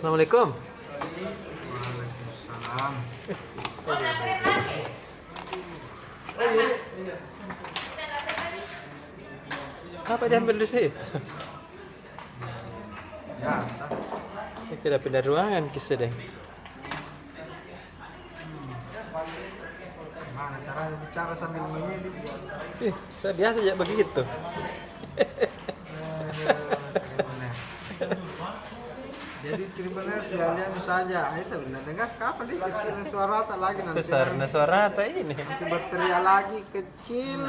Assalamualaikum. Waalaikumsalam. Apa dia ambil di situ? Ya, Saya kira pindah ruangan kisah deh. gimana caranya bicara sambil menyedih? Saya biasa aja begitu. Jadi Tribuners sekalian saja, itu benar dengar kapan dia kecilin suara tak lagi nanti. Besarnya suara tak ini. Nanti berteriak lagi kecil,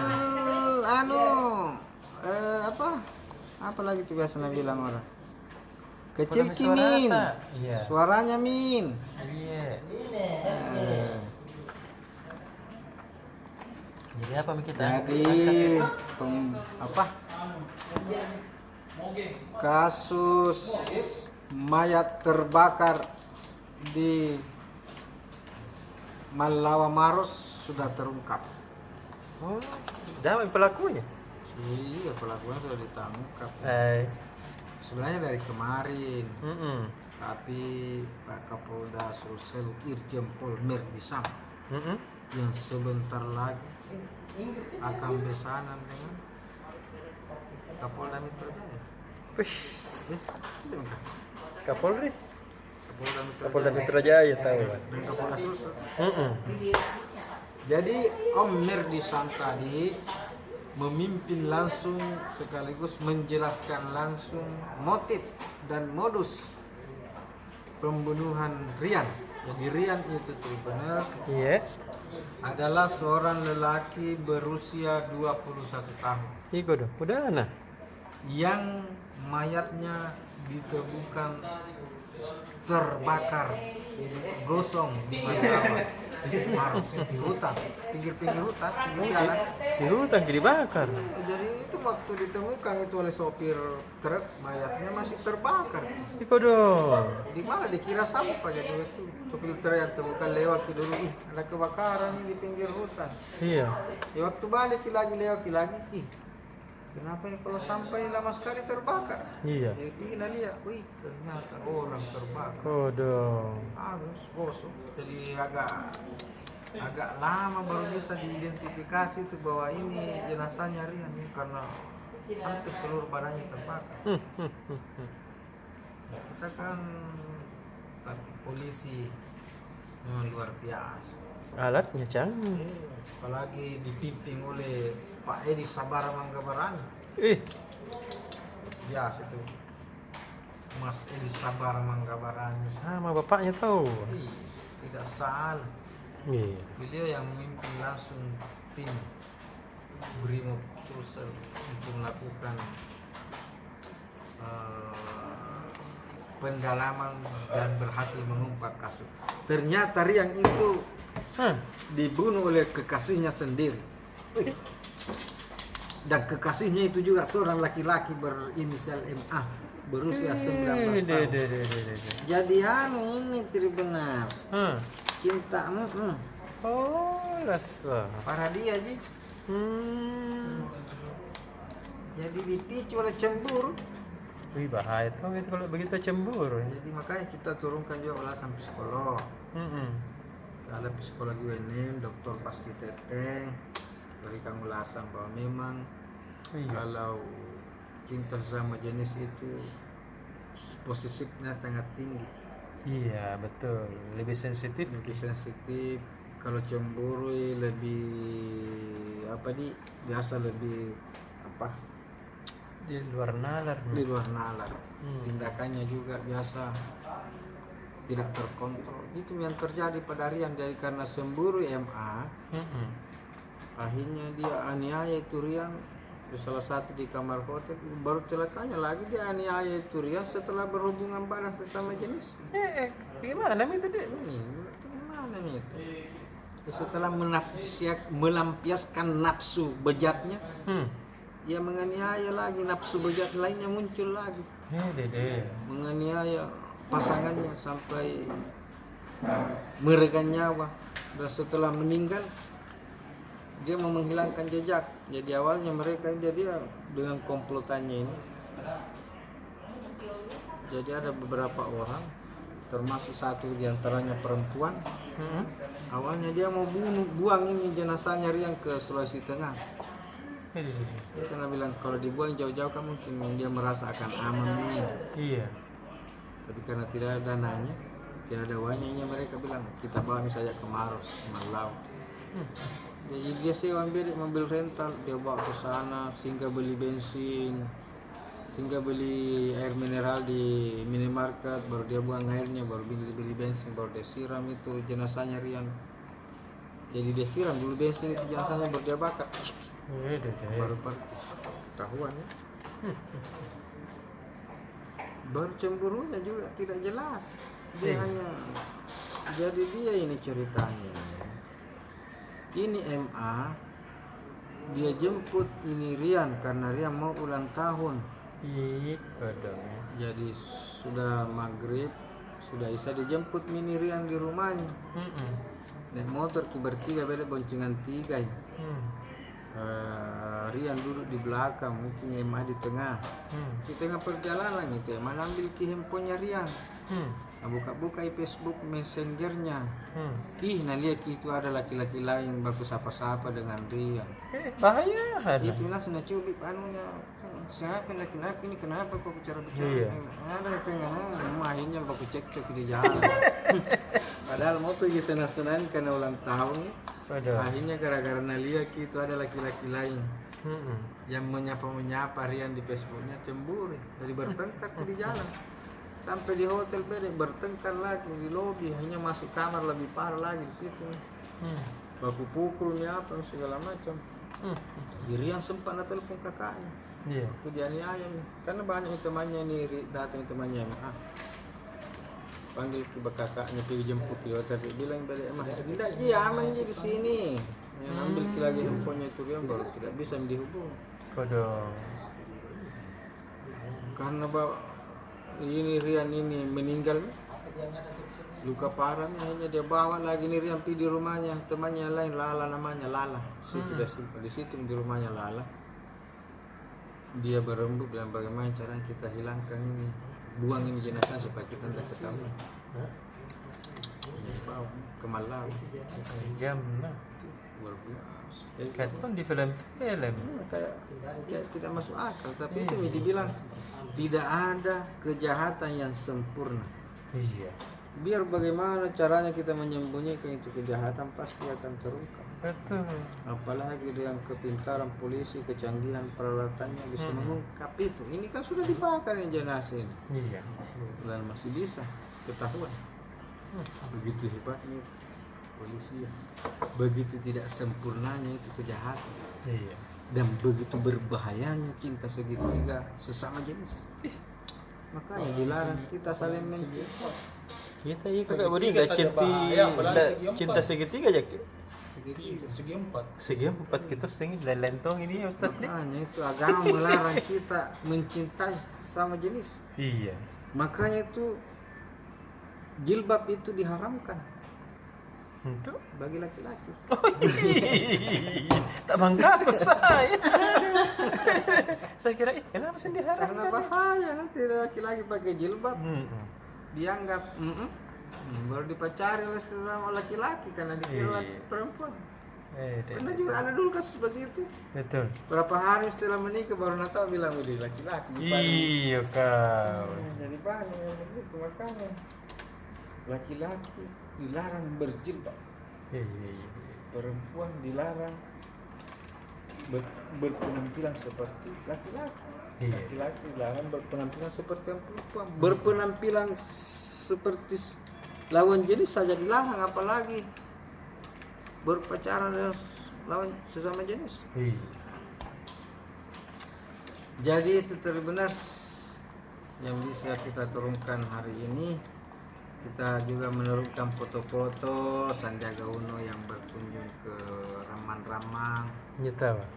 apa lagi tuh biasanya bilang orang? Kecil Kurang kimin, suara tak? Iya. suaranya min. Iya. Jadi apa kita? Jadi kasus mayat terbakar di Malawa Maros sudah terungkap. Oh, damai pelakunya. Iya, pelakunya sudah ditangkap. Sebenarnya dari kemarin, tapi Pak Kapolda Sulsel Irjen Pol Merdisam yang sebentar lagi akan besanan dengan Kapolda Metro Jaya. Kapolri. Kapolda Metro Jaya tahu. dan Kapolda Sulsel. Jadi Om Merdisam tadi memimpin langsung sekaligus menjelaskan langsung motif dan modus pembunuhan Rian. Jadi Rian itu Tribuners adalah seorang lelaki berusia 21 tahun Iko dong. Udah nah. yang mayatnya ditemukan terbakar gosong di Malawa Maros di hutan, pinggir-pinggir hutan di jalan. Di hutan dibakar. Jadi itu waktu ditemukan itu oleh sopir truk, mayatnya masih terbakar. Iko dong. Di mana dikira sampah jadi itu sopir truk yang temukan lewat dulu, ada kebakaran di pinggir hutan. Iya. Ya waktu balik lagi lewat lagi, kenapa ini kalau sampah ini lama sekali terbakar? Iya. Jadi lihat, ternyata orang terbakar. Oh dong. Harus gosong. Jadi agak lama baru bisa diidentifikasi itu bahwa ini jenazahnya Rian ya, karena hampir seluruh badannya terbakar. Kita kan polisi memang luar biasa. Alatnya canggih. Apalagi dipimpin oleh Pak Edi Sabara Manggabarani. Biasa itu Mas Edi Sabara Manggabarani. Sama bapaknya tahu. Tidak salah. Iya. Beliau yang memimpin langsung tim Brimob Sulsel untuk melakukan pendalaman dan berhasil mengungkap kasus. Ternyata Rian itu dibunuh oleh kekasihnya sendiri. Dan kekasihnya itu juga seorang laki-laki berinisial MA berusia 19 tahun. Jadi ini benar. Cinta Oh, rasa. parah dia Ji. Jadi dipicu oleh cemburu. Wih, bahaya tuh itu kalau begitu cemburu. Jadi makanya kita turunkan juga ulasan psikolog. Ada psikolog UNM, dokter pasti teteh berikan ulasan bahwa memang kalau cinta sama jenis itu posisinya sangat tinggi. Iya, betul. Lebih sensitif. Kalau cemburu lebih biasa lebih di luar nalar. Tindakannya juga biasa tidak terkontrol. Itu yang terjadi pada Rian. Jadi karena cemburu MA, akhirnya dia aniaya itu Rian. Salah satu di kamar hotel, baru celakanya lagi dia aniaya itu Rian setelah berhubungan badan sesama jenis. Gimana itu dia? Gimana itu? Setelah melampiaskan nafsu bejatnya, dia menganiaya lagi, nafsu bejat lainnya muncul lagi. Menganiaya pasangannya sampai meregang nyawa. Dan setelah meninggal, dia mau menghilangkan jejak. Jadi awalnya mereka dengan komplotannya ini. Jadi ada beberapa orang termasuk satu diantaranya perempuan. Awalnya dia mau buang ini jenazahnya Rian ke Sulawesi Tengah. Dia karena bilang kalau dibuang jauh-jauh kan mungkin dia merasa akan aman ini. Iya. Tapi karena tidak ada dananya, tidak ada uangnya, mereka bilang kita bawa saja ke Maros, Malau. Jadi dia sewa mobil rental, dia bawa ke sana, sehingga beli bensin, sehingga beli air mineral di minimarket, baru dia buang airnya, baru beli bensin, baru dia siram itu jenazahnya Rian. Jadi dia siram dulu bensin itu jenazahnya, baru dia bakar. Baru ketahuan ya. Baru cemburunya juga tidak jelas. Dia hanya jadi dia ini ceritanya. Ini MA dia jemput ini Rian karena Rian mau ulang tahun. Iya, kadang. Jadi sudah maghrib, sudah Isya dijemput mini Rian di rumahnya. Naik motor bertiga, beda boncengan 3. Rian duduk di belakang, mungkin Emma di tengah. Di tengah perjalanan itu Emma ambil ke handphonenya Rian. Buka-buka Facebook Messengernya. Nah lihat itu ada laki-laki lain baku sapa-sapa dengan Rian. Bahaya. Itu langsung cubit anunya. Siapa laki-laki ini, kenapa kok bicara-bicara? Iya. Ada yang pengen akhirnya baku cek-cek di jalan. Padahal mau pergi senang-senang karena ulang tahun. Akhirnya gara-gara lihat itu ada laki-laki lain yang menyapa Rian di Facebooknya, cemburu. Jadi bertengkar di jalan. Sampai di hotel beda bertengkar lagi di lobi, hanya masuk kamar lebih parah lagi di situ. Baku pukulnya apa segala macam. Rian sempat telepon kakaknya. Iya. Itu dianiaya nih. Karena banyak temannya ini datang temannya. Panggil ke kakaknya pergi jemput di hotel, bilang balik emang tidak dia aman di sini. Yang ambil lagi handphonenya itu Rian baru tidak bisa dihubung. Karena ini Rian ini meninggal, luka parah, hanya dia bawa lagi nih Rian pergi di rumahnya temannya lain, Lala namanya, Lala. Di situ di rumahnya Lala. Dia berembuk bilang bagaimana cara kita hilangkan ini, buang ini jenazah supaya kita tidak ketemu. Bawa ke Malau. Jam lah. Luar biasa. Kayak di film-film. Kayak tidak masuk akal, tapi itu dibilang tidak ada kejahatan yang sempurna. Iya. Biar bagaimana caranya kita menyembunyikan itu kejahatan pasti akan terungkap. Betul. Apalagi dengan kepintaran polisi, kecanggihan peralatannya bisa mengungkap itu. Ini kan sudah dibakar nih jenazah ini. Iya. Dan masih bisa ketahuan. Begitu hebatnya polisi ya. Begitu tidak sempurnanya itu kejahatan. Iya. Dan begitu berbahayanya cinta segitiga sesama jenis. Makanya dilarang kita saling mencinta. Kita kakak Budi nggak cinta segitiga aja. Segi empat kita sing lentong ini ya Ustaz. Makanya itu agama melarang kita mencintai sesama jenis. Iya. Makanya itu jilbab itu diharamkan Untuk bagi laki-laki. tak bangga aku saya. Saya kira kenapa sih diharamkan? Karena bahaya nanti laki-laki pakai jilbab dianggap baru dipacari oleh sesama laki-laki karena dikira perempuan. Karena juga ada dulu kasus begitu. Betul. Berapa hari setelah menikah baru tahu bilang udah laki-laki. Iya kau. Jadi banyak yang begitu, makanya laki-laki dilarang berjilbab. Iya. Perempuan dilarang berpenampilan seperti laki-laki. Laki-laki dilarang berpenampilan seperti perempuan. Berpenampilan seperti lawan jenis saja dilarang, apalagi berpacaran dengan lawan sesama jenis. Jadi itu terbenar yang bisa kita turunkan hari ini. Kita juga menurunkan foto-foto Sandiaga Uno yang berkunjung ke Ramang-Ramang. Nyata Pak.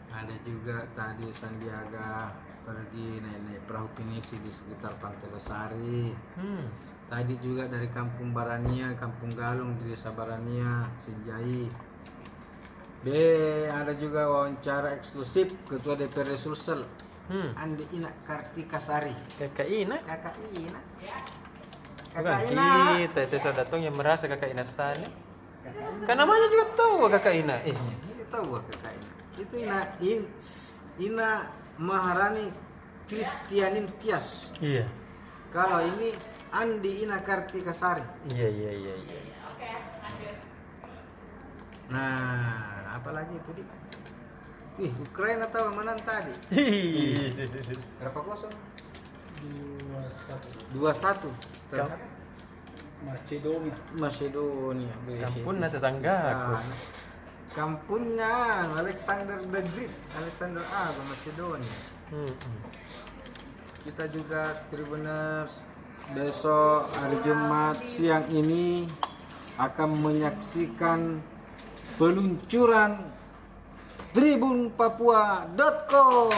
Ada juga tadi Sandiaga pergi naik perahu pinisi di sekitar Pantai Losari. Tadi juga dari Kampung Barania, Kampung Galung di Desa Barania, Sinjai. Ada juga wawancara eksklusif Ketua DPRD Sulsel, Andi Ina Kartika Sari. Kakak Ina. Kakak Bukan Ina. kita itu sudah datang yang merasa kakak Ina sana. Kan namanya juga tahu kakak Ina. Ini tahu gak kakak Ina? Itu Ina Maharani Kristianin Tias. Iya. Kalau ini Andi Ina Kartika Sari. Iya. Nah, apalagi itu di? Ukraina tahu menang tadi. Berapa kosong? 2-1 terhadap Macedonia. Kampungnya tetanggaku. Kampungnya Alexander the Great, Alexander Agung Macedonia. Kita juga Tribuners besok hari Jumat siang ini akan menyaksikan peluncuran tribunpapua.com.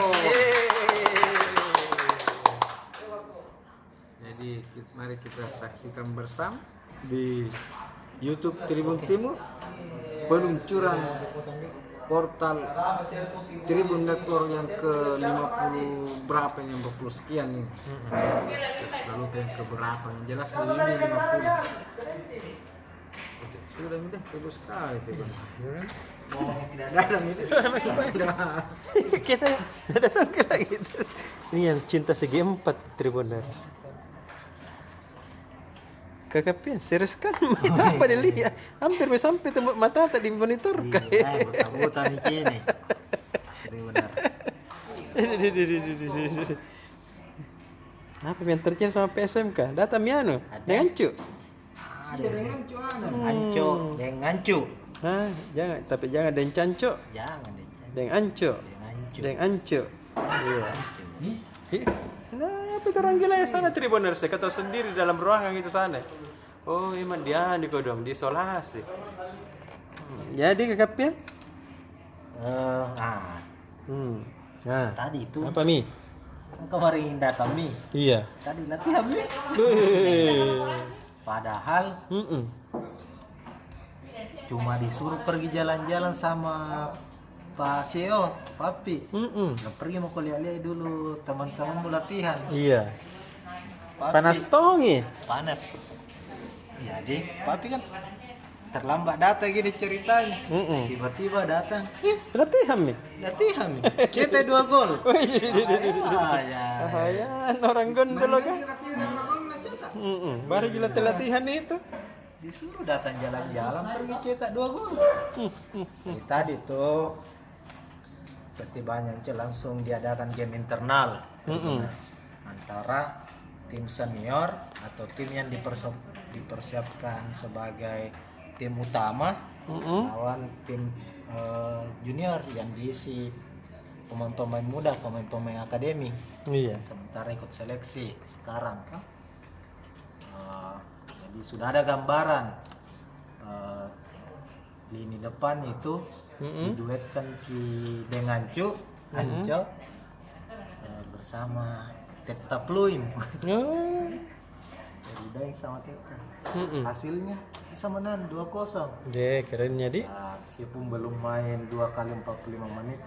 Jadi mari kita saksikan bersama di YouTube Tribun Timur peluncuran portal Tribun Network yang ke-50 berapa yang 50 sekian ini. Lalu yang ke berapa yang jelas ini 50. Sudah mudah bagus sekali Tribun. Tidak ada itu. Kita datang ke lagi itu. Ini yang cinta segi 4 Tribuner. Kakak Pian, serius kan? Itu apa dilihat? Hampir sampai tembok mata tadi monitor. Buta nih kini. Benar. Apa yang terjadi sama PSMK? Data Miano dengan Cuk. Ada dengan cuana. Anco, dengan ancu. Hah, jangan, tapi jangan dengan Cancuk. Jangan deh. Dengan Ancuk. Dengan ancu. Dengan Ancuk. Iya. Nah, apa itu orang gila yang sana Tribuners? Saya kata sendiri dalam ruangan itu sana. Oh, emang dia di kodong, diisolasi. Jadi kakak Pian? Nah, Tadi itu apa Mi? kan kemarin datang nih. Iya. Tadi latihan nih. Padahal cuma disuruh pergi jalan-jalan sama Pak CEO, Papi. Nggak pergi mau lihat-lihat dulu teman-teman mau latihan. Iya. Papi, Panas tongi. panas. Jadi Papi kan terlambat datang gini ceritanya. Tiba-tiba datang, Latihan Mi. latihan. Kita 2 gol. Ah, ya. Ayan, orang gondol kan. Baru juga latihan itu. Disuruh datang jalan-jalan pergi cetak 2 gol. Jadi tadi tuh setibanya langsung diadakan game internal antara tim senior atau tim yang dipersiapkan sebagai tim utama lawan tim junior yang diisi pemain-pemain muda, pemain-pemain akademi. Iya. Sementara ikut seleksi sekarang kan. Jadi sudah ada gambaran lini depan itu diduetkan dengan Anco bersama Teta Pluim. Jadi Daeng sama Teta. Hasilnya bisa menang 2-0. Deh, kerennya di. Nah, meskipun belum main 2 kali 45 menit,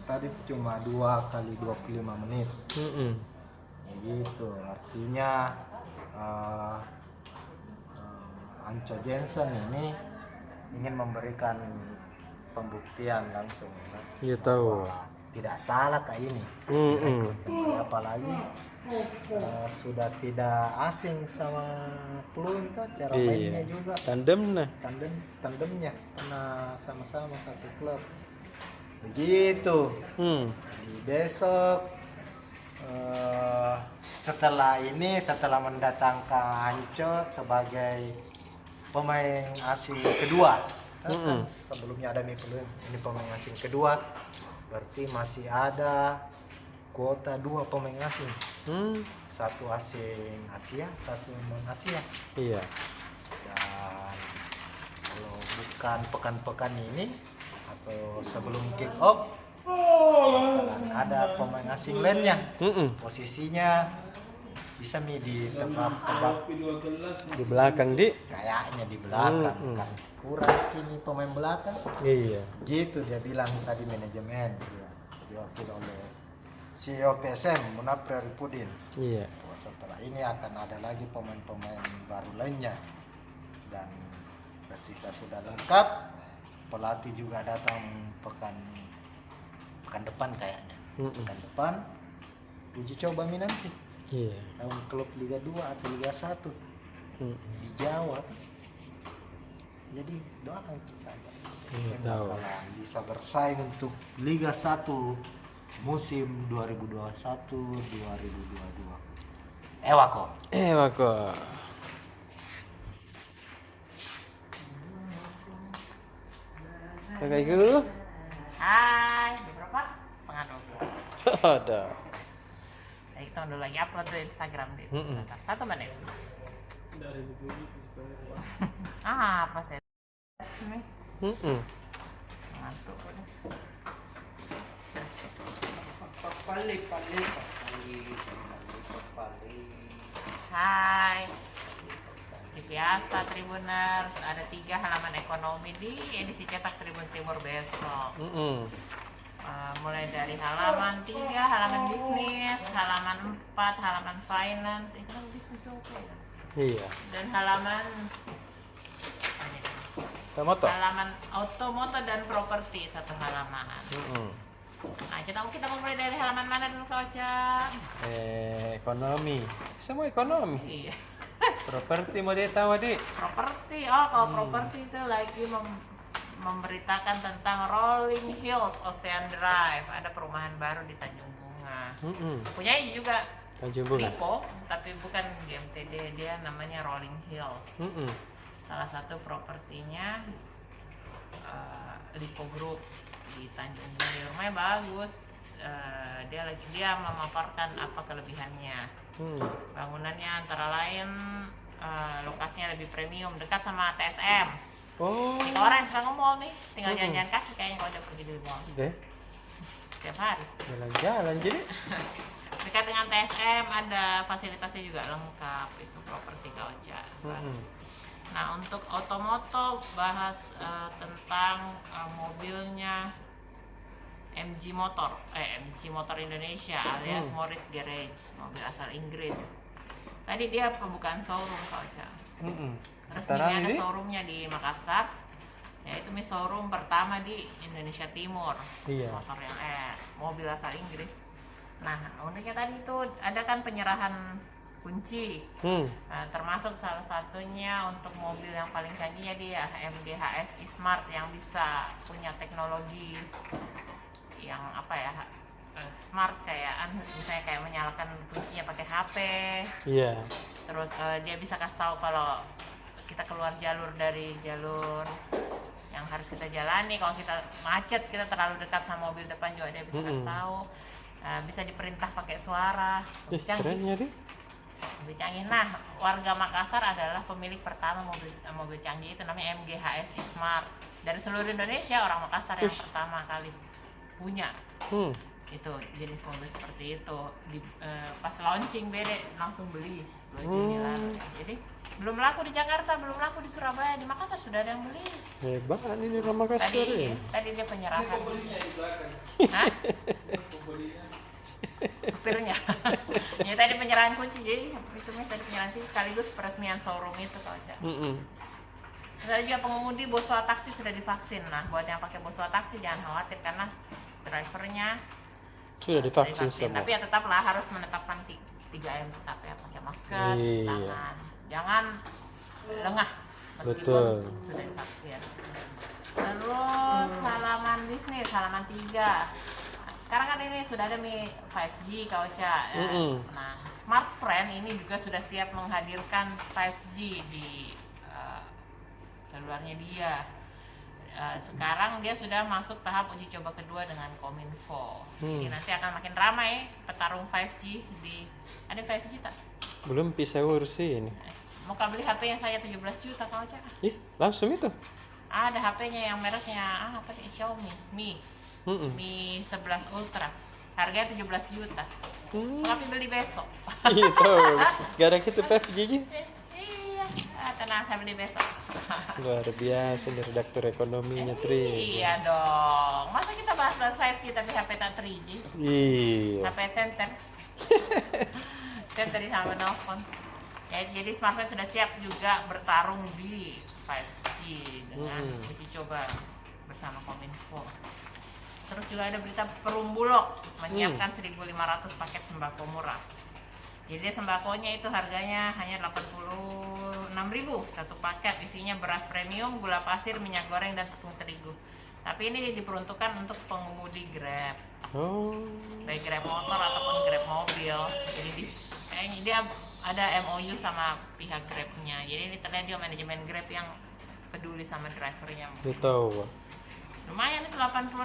tadi cuma 2 kali 25 menit. Ya gitu, artinya Anco Jensen ini ingin memberikan pembuktian langsung ya. Iya tahu. Tidak salah kayak ini. Apalagi sudah tidak asing sama Pluim kan cara mainnya juga. Tandemnya karena sama-sama satu klub. Begitu. Jadi besok setelah mendatangkan Anco sebagai pemain asing kedua, kan sebelumnya ada Pluim, ini pemain asing kedua, berarti masih ada kuota 2 pemain asing, satu asing Asia, satu non Asia. Iya. Dan kalau bukan pekan-pekan ini atau sebelum kick off ada pemain asing lainnya. Posisinya bisa ditebak-tebak Di belakang di. kayaknya di belakang kan kurang kini pemain belakang. Iya. Gitu dia bilang tadi manajemen, diwakili oleh CEO PSM Munafri Arifudin. Iya. setelah ini akan ada lagi pemain-pemain baru lainnya, dan ketika sudah lengkap pelatih juga datang pekan depan kayaknya. Pekan depan uji coba nanti Iya. lawan klub Liga 2 atau Liga 1 di Jawa. Jadi doakan saja tahu. bakalan bisa bersaing untuk Liga 1 musim 2021-2022. Ewako. Mako. Kakak Igu. Hai, jam berapa? Setengah 12. Ada. Kita dulu lagi upload di Instagram deh. Sebentar, 1 menit. Apa sih? Ini ngantuk udah. Hai. Seperti biasa Tribuners, ada 3 halaman ekonomi di edisi cetak Tribun Timur besok. Mulai dari halaman 3, halaman bisnis, halaman 4, halaman finance, kan bisnis tuh oke ya? Iya. Dan halaman Tomoto. halaman otomoto dan properti 1 halaman. Nah, kita mulai dari halaman mana dulu Kak Ocha? Ekonomi. Semua ekonomi. Iya. Properti mau dia tahu adik. Properti. Oh, kalau properti itu lagi memberitakan tentang Rolling Hills Ocean Drive. Ada perumahan baru di Tanjung Bunga. Punyanya juga Tanjung Bunga. Lipo, tapi bukan GMTD, dia namanya Rolling Hills. Salah satu propertinya Lipo Group di Tanjung Bunga. Rumahnya bagus. Dia memaparkan apa kelebihannya. Bangunannya antara lain lokasinya lebih premium, dekat sama TSM. Oh. Ini orang yang suka nge-mall nih, tinggal jalan-jalan kaki kayaknya kalau udah pergi di mall. Setiap hari. Jalan-jalan jadi. Dekat dengan TSM, ada fasilitasnya juga lengkap, itu properti Kak Ocha. Nah, untuk otomoto bahas tentang mobilnya MG Motor Indonesia alias Morris Garage, mobil asal Inggris. Tadi dia pembukaan showroom Kak Ocha. Resminya ada showroomnya di Makassar, yaitu showroom pertama di Indonesia Timur. Iya. Motor yang mobil asal Inggris. Nah, uniknya tadi itu ada kan penyerahan kunci. Termasuk salah satunya untuk mobil yang paling canggihnya dia MG HS E-Smart yang bisa punya teknologi yang smart misalnya kayak menyalakan kuncinya pakai HP. Iya. Terus dia bisa kasih tahu kalau kita keluar jalur dari jalur yang harus kita jalani. Kalau kita macet, kita terlalu dekat sama mobil depan juga dia bisa kasih tahu. Bisa diperintah pakai suara. Kerennya deh. Mobil canggih. Nah, warga Makassar adalah pemilik pertama mobil canggih itu, namanya MG HS E-Smart. Dari seluruh Indonesia orang Makassar yang pertama kali punya itu jenis mobil seperti itu. Pas launching bede langsung beli 2 Juni lalu. Jadi belum laku di Jakarta, belum laku di Surabaya, di Makassar sudah ada yang beli. Hebat ini orang Makassar ya. Tadi dia penyerahan. Hah? Supirnya. Ya tadi penyerahan kunci, jadi itu tadi penyerahan kunci sekaligus peresmian showroom itu Kak Ocha. Ada juga pengemudi Boswa taksi sudah divaksin. Nah, buat yang pakai Boswa taksi jangan khawatir karena drivernya sudah divaksin semua. Tapi ya tetaplah harus menetapkan 3M tetap ya, pakai masker, Iya. tangan, jangan lengah meskipun Betul. sudah divaksin. Terus halaman bisnis, halaman 3. Sekarang kan ini sudah ada 5G Kak Ocha. Nah, Smart Friend ini juga sudah siap menghadirkan 5G di selularnya dia. Sekarang dia sudah masuk tahap uji coba kedua dengan Kominfo. Jadi nanti akan makin ramai petarung 5G di. Ada 5G tak? Belum bisa urus ini. Mau beli HP yang saya 17 juta Kak Ocha. Ih, langsung itu. Ada HP-nya yang mereknya apa nih? Xiaomi Mi 11 Ultra. Harganya 17 juta. Tapi beli besok. Iya tahu. Gara kita 5G. Iya, tenang saya beli besok. Luar biasa nih redaktur ekonominya Tri. Iya dong. Masa kita bahas 5G tapi HP tak 3G? Iya. HP center. Saya tadi sama nelfon. Ya, jadi smartphone sudah siap juga bertarung di 5G dengan uji coba bersama Kominfo. Terus juga ada berita Perumbulok menyiapkan 1.500 paket sembako murah. Jadi sembakonya itu harganya hanya 86.000 satu paket, isinya beras premium, gula pasir, minyak goreng dan tepung terigu. Tapi ini diperuntukkan untuk pengemudi Grab. Baik Grab motor ataupun Grab mobil. Jadi kayaknya dia ada MOU sama pihak Grab-nya. Jadi ini terlihat dia manajemen Grab yang peduli sama drivernya. Tahu. Lumayan itu 86.000.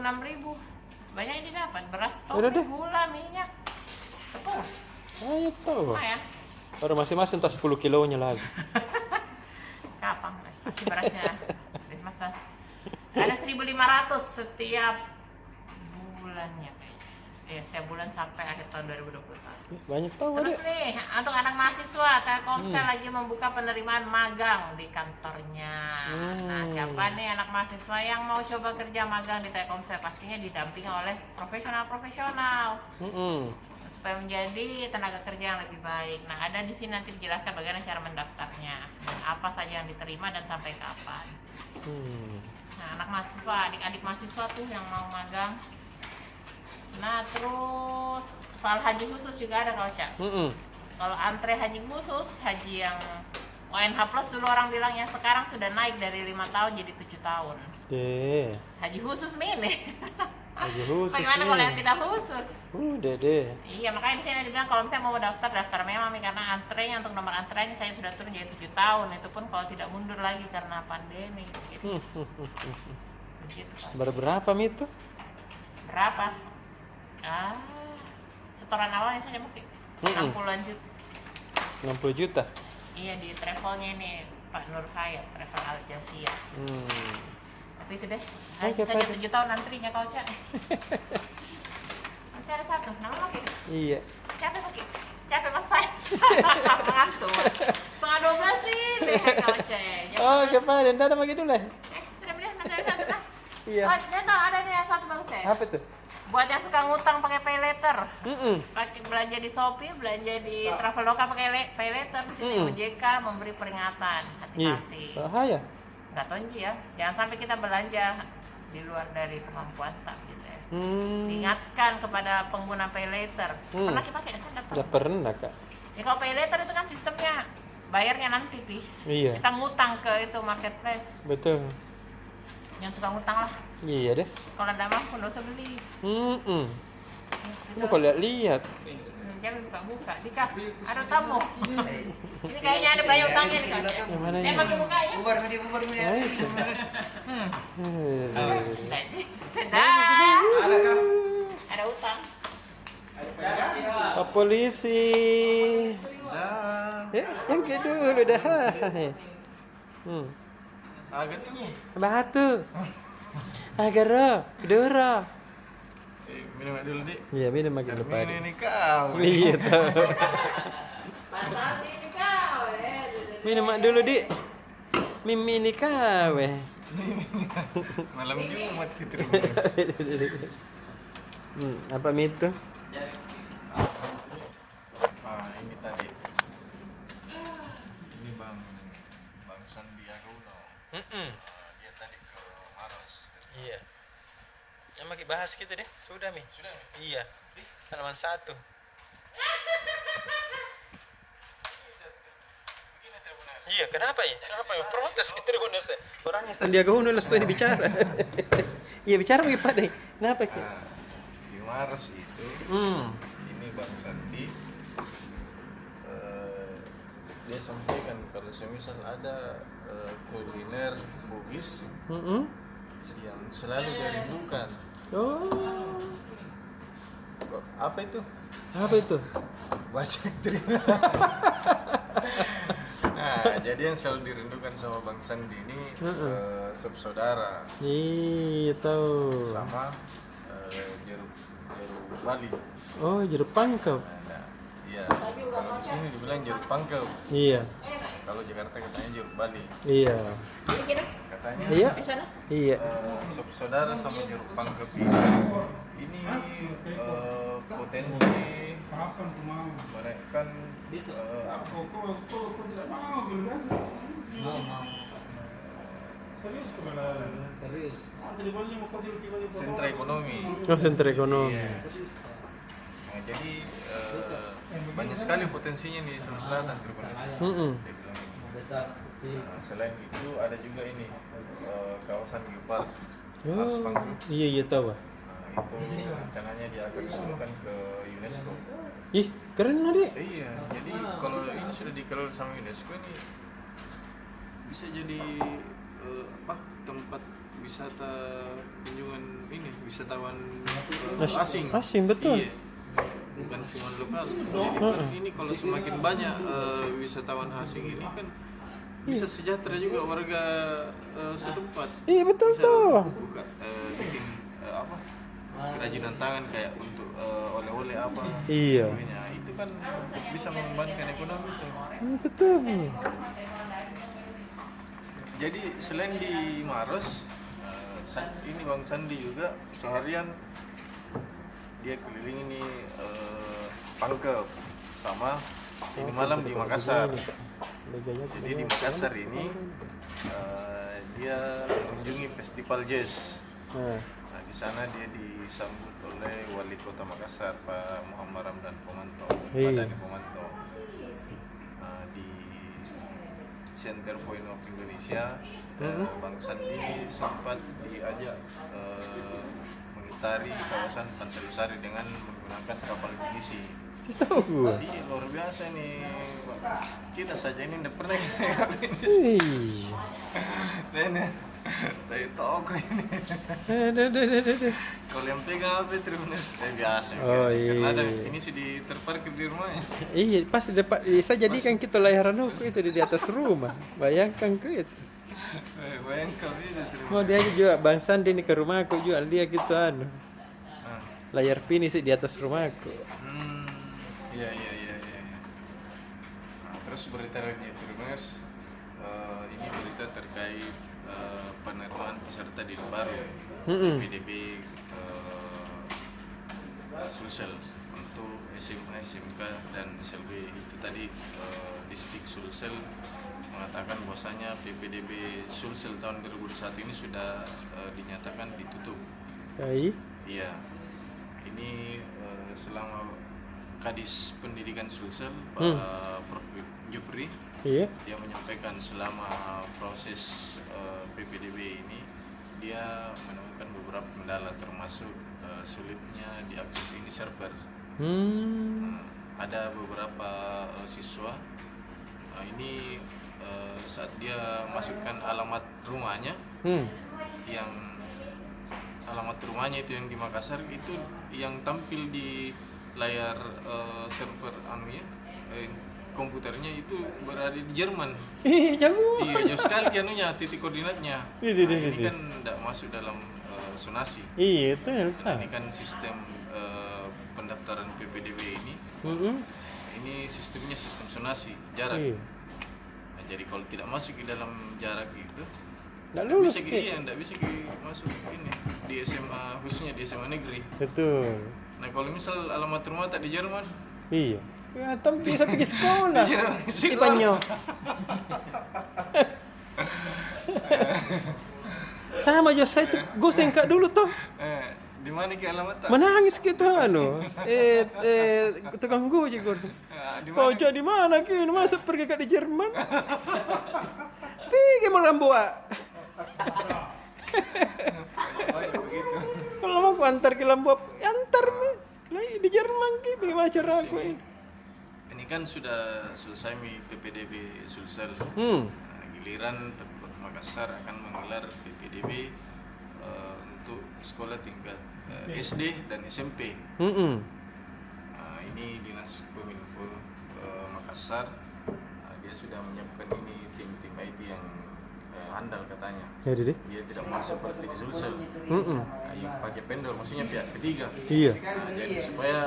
Banyak ini dapat beras, Udah topi, deh. gula, minyak, tepung. Ayo tahu. Lumayan. Baru masing-masing entah 10 kilonya lagi. Kapan? Masih berasnya. Masa ada 1.500 setiap bulannya. Ya, setiap bulan sampai akhir tahun 2021. Banyak tahu ada. Terus nih, untuk anak mahasiswa, Telkomsel lagi membuka penerimaan magang di kantornya. Nah, siapa nih anak mahasiswa yang mau coba kerja magang di Telkomsel? Pastinya didampingi oleh profesional-profesional supaya menjadi tenaga kerja yang lebih baik. Nah, ada di sini nanti dijelaskan bagaimana cara mendaftarnya, dan apa saja yang diterima dan sampai kapan. Nah, anak mahasiswa, adik-adik mahasiswa tuh yang mau magang. Nah, terus soal haji khusus juga ada Kak Ocha. Kalau antre haji khusus, haji yang ONH plus dulu orang bilangnya, sekarang sudah naik dari 5 tahun jadi 7 tahun. Haji khusus mini. Haji khusus. Bagaimana kalau yang tidak khusus? Udah deh. Iya, makanya di sini dibilang kalau misalnya mau daftar memang nih, karena antrenya untuk nomor antrenya saya sudah turun jadi 7 tahun. Itu pun kalau tidak mundur lagi karena pandemi gitu. Begitu, Pak. Berapa itu? Berapa? Setoran awalnya saja mungkin 60-an juta. 60 juta. Iya, di travelnya ini Pak Nur Khayat, Travel Al Jazeera. Tapi itu deh, Oke, saja Pak. 7 tahun antrinya Kak Ocha. Masih ada satu, nama lagi. Iya. Capek lagi, capek selesai. Mengantuk. 11:30 sih deh Kak Ocha. Oh, kemarin dah bagi dulu. Sudah beli nanti ada satu lah. Iya. Oh, jangan, ada nih yang satu bagus ya. Apa tuh? Buat yang suka ngutang pakai pay letter. Pakai belanja di Shopee, belanja di Traveloka pakai pay letter, di sini OJK memberi peringatan. Hati-hati. Bahaya. Nggak tahu ya, jangan sampai kita belanja di luar dari kemampuan tak gitu ya. Diingatkan kepada pengguna pay letter. Pernah kita pakai saya dapat. Nggak pernah, Kak. Ya kalau pay letter itu kan sistemnya bayarnya nanti, Pi. Iya. Kita ngutang ke itu marketplace. Betul. Jangan suka ngutang lah. Iya deh. Kalau nggak mampu nggak usah beli. Kamu kalau lihat. Jangan buka-buka. Dika, ada tamu. Ini kayaknya ada bayi utangnya nih Kak. Yang mana Pakai bukanya. Bubar dia. Ada utang. Pak polisi. Yang kedua dah. Agak tuh. Batu. Agar kedua. Minum dulu, Dik. Iya, minum lagi lupa. Ini kau. Iya tahu. Pasal ini kau. Minum dulu, Dik. Mimi ini kau. Malam Jumat kita terus. Apa itu? Ini tadi. Ini Bang Sandiaga Uno. Dia tadi ke Maros. Iya. Yang pakai bahas gitu deh. Sudah, Mi. Sudah, Mi? Iya. Halaman 1. Iya, kenapa ya? Kenapa ya? Protes kita Tribuners ya. Orangnya Sandiaga Uno langsung bicara. Iya, bicara bagaimana Pak deh? Kenapa ya? Di Maros itu. Ini Bang Sandi. Dia sampaikan kalau semisal ada kuliner Bugis yang selalu dirindukan. Oh. Apa itu? Apa itu? Bacek terima. Nah, jadi yang selalu dirindukan sama Bang Sandi ini sop saudara Iya, tahu. sama jeruk Bali. Oh, jeruk pangkep. Nah, iya. Kalau di sini dibilang jeruk pangkep. Iya. Kalau Jakarta katanya jeruk Bali. Iya. Katanya Iya. Iya. sop saudara sama jeruk pangkep ini potensi Kapan aku mau? Mereka kan Kok tidak mau kan? Mau. Serius kau bilang? Serius. Jadi boleh mau kau tiba-tiba sentra ekonomi. Oh, sentra ekonomi. Nah, jadi banyak sekali potensinya di Sulawesi Selatan Tripolis. Mm-mm. Dia bilang ini. Besar. Nah, selain itu ada juga ini kawasan geopark Oh, Ars Pangku. iya tahu. Nah, itu rencananya dia akan dimasukkan ke UNESCO. Ih, keren lah dia. Iya, jadi kalau ini sudah dikelola sama UNESCO ini bisa jadi tempat wisata kunjungan ini wisatawan asing. Asing, betul. Iya. Bukan cuma lokal. Jadi kan ini kalau semakin banyak wisatawan asing ini kan bisa sejahtera juga warga setempat. Iya, betul Bisa tuh. buka bikin kerajinan tangan kayak untuk oleh-oleh apa. Iya. sebagainya. Itu kan bisa mengembangkan ekonomi tuh. Betul. Jadi selain di Maros, ini Bang Sandi juga seharian dia keliling ini Pangkep sama ini malam di Makassar. Jadi di Makassar ini dia mengunjungi festival jazz. Nah, Nah, di sana dia disambut oleh Wali Kota Makassar Pak Muhammad Ramdan Pomanto, Pak Iya. Dhani Pomanto. Nah, di Center Point of Indonesia, Bang Sandi sempat diajak mengitari kawasan Pantai Losari dengan menggunakan kapal pinisi. tahu gua. Jadi luar biasa nih, Pak. Kita saja ini tidak pernah naik kapal pinisi. Ih. Dari toko ini. Deh. Kalau yang pegang apa Tribuners? Biasa. Oh, Karena ada iya. ini sudah terparkir di rumahnya. Iya, pas di depan. Saya jadikan kita layaran aku itu di atas rumah. Bayangkan ke itu. Bayangkan ini Mau dia juga Bang Sandi nih ke rumahku jual dia gitu anu. Ah. Layar finish di atas rumahku. Iya. Nah, terus berita lainnya Tribuners, ini berita terkait penerimaan peserta didik baru PDB Sulsel untuk SMA, SMK dan SLB. Itu tadi Distrik Sulsel mengatakan bahwasanya PPDB Sulsel tahun 2021 ini sudah dinyatakan ditutup. Baik. Iya, ini selama Kadis Pendidikan Sulsel Pak Prof. Jupri, Iya. dia menyampaikan selama proses PPDB ini dia menemukan beberapa kendala termasuk sulitnya diakses ini server. Ada beberapa siswa ini saat dia masukkan alamat rumahnya yang alamat rumahnya itu yang di Makassar itu yang tampil di layar server anunya komputernya itu berada di Jerman. Jauh. Iya, jauh sekali anunya titik koordinatnya. Ini kan tidak masuk dalam zonasi. Iya, betul. Nah, ini kan sistem pendaftaran PPDB ini. Ini sistemnya sistem zonasi jarak. Iya. Nah, jadi kalau tidak masuk di dalam jarak itu, Nggak lulus tidak bisa masuk ini di SMA, khususnya di SMA negeri. Betul. Nah, kalau misal alamat rumah tak di Jerman, Iya. Ya, tapi bisa pergi sekolah. Iya, Di Panyo. Sama aja saya tuh goseng kak dulu tuh. di mana ke alamat tak? Menangis gitu anu. Tukang gojek gua. Di Kau jadi mana kini masa pergi ke di Jerman? Pergi melambua. Kalau mau aku antar ke Lombok, antar me. Lagi di Jerman ki bagaimana cara aku ini? Ini kan sudah selesai PPDB Sulsel. Nah, giliran Pemkot Makassar akan menggelar PPDB untuk sekolah tingkat SD dan SMP. Nah, ini Dinas Kominfo Makassar, dia sudah menyiapkan ini tim-tim IT yang handal katanya. Jadi deh. Dia tidak mau seperti di Sulsel, yang pakai vendor, maksudnya pihak ketiga. Iya. Nah, jadi supaya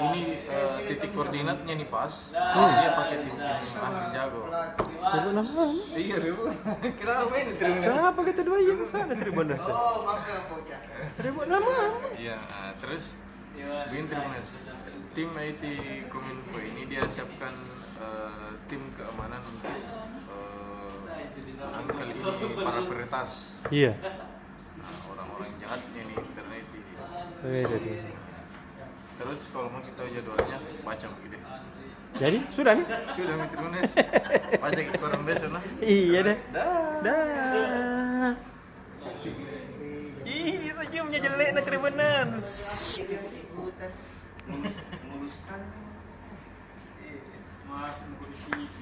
ini titik koordinatnya nih pas, dia pakai tim ahli jago. Coba nama. Iya, Ribu. Kenapa ini terus? Siapa kita dua yang sana Tribun dah. Tribun nama. Iya, terus Begini Tribunas, tim IT Kominfo ini dia siapkan tim keamanan untuk kali ini para peretas, Iya. orang-orang jahatnya nih internet ini. Jadi. Terus kalau mau kita jadwalnya baca begitu. Jadi sudah nih. Sudah nih Tribunas, baca ke koran besok nah. Iya deh. Dah. Ih, senyumnya jelek na Tribuners. Memuluskan. Maaf, nunggu di TV.